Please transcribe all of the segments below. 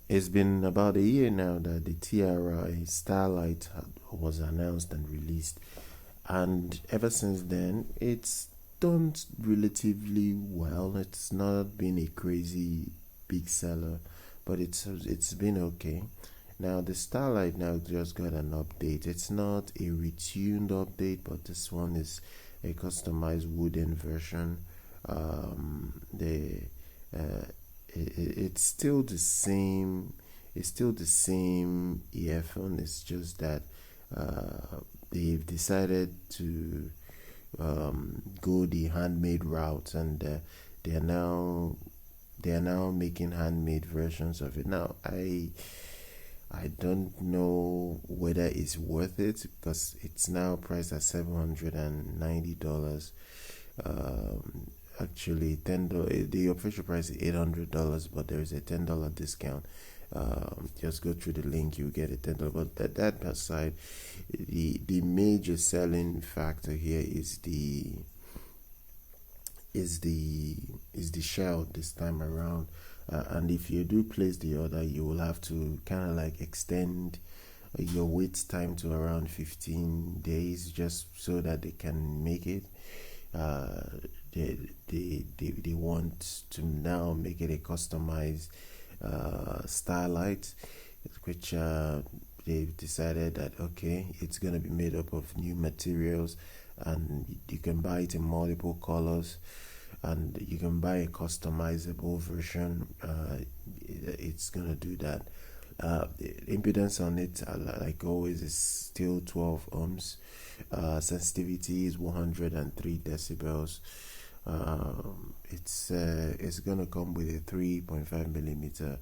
It's been about a year now that the TRI Starlight was announced and released, and ever since then, it's done relatively well. It's not been a crazy big seller, but it's been okay. Now the Starlight now just got an update. It's not a retuned update, but this one is a customized wooden version. The it's still the same. It's still the same earphone. It's just that they've decided to go the handmade route, and they are now making handmade versions of it. Now I don't know whether it's worth it because it's now priced at $790. Actually, $10. The official price is $800, but there is a $10 discount. Just go through the link, you get a $10. But that aside, the major selling factor here is the shell this time around. And if you do place the order, you will have to kind of like extend your wait time to around 15 days just so that they can make it. They want to now make it a customized Starlight, which they've decided that okay, it's gonna be made up of new materials, and you can buy it in multiple colors, and you can buy a customizable version. It's gonna do that. The impedance on it, like always, is still 12 ohms. Sensitivity is 103 decibels. It's gonna come with a 3.5 millimeter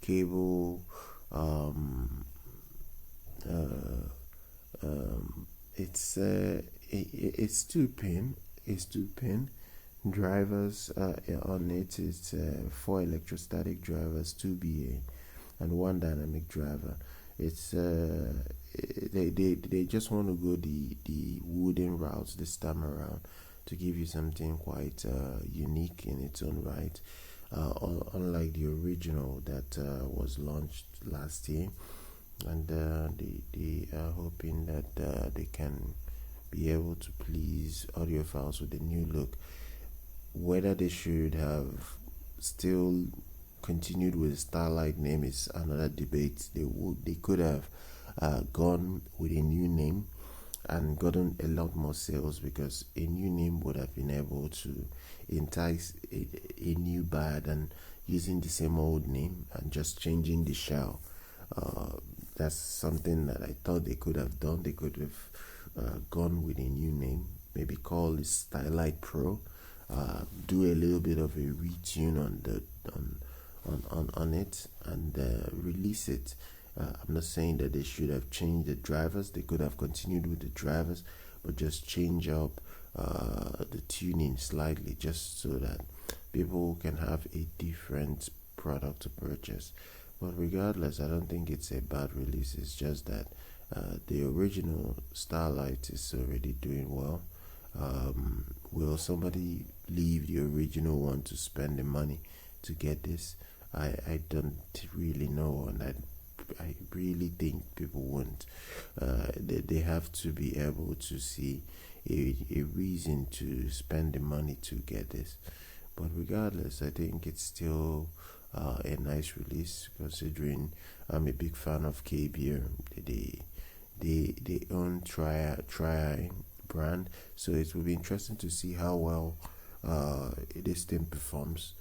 cable. It's two pin. It's two pin drivers. On it is 4 electrostatic drivers, 2 BA, and 1 dynamic driver. It's they just want to go the wooden routes this time around to give you something quite unique in its own right, unlike the original that was launched last year. And they are hoping that they can be able to please audiophiles with the new look. Whether they should have still continued with the Starlight name is another debate. They could have gone with a new name and gotten a lot more sales, because a new name would have been able to entice a new buyer than using the same old name and just changing the shell. That's something that I thought they could have done. They could have gone with a new name, maybe call it Starlight Pro, do a little bit of a retune on it, and release it. I'm not saying that they should have changed the drivers. They could have continued with the drivers, but just change up the tuning slightly, just so that people can have a different product to purchase. But regardless, I don't think it's a bad release. It's just that the original Starlight is already doing well. Will somebody leave the original one to spend the money to get this? I don't really know, and I really think people won't. They have to be able to see a reason to spend the money to get this. But regardless, I think it's still a nice release, considering I'm a big fan of KBEAR. They own Tri brand, so it will be interesting to see how well this thing performs.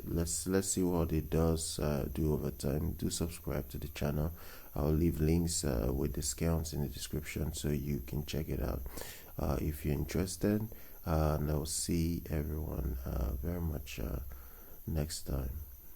Let's see what it does do over time. Do subscribe to the channel. I'll leave links with discounts in the description so you can check it out if you're interested. And I'll see everyone very much next time.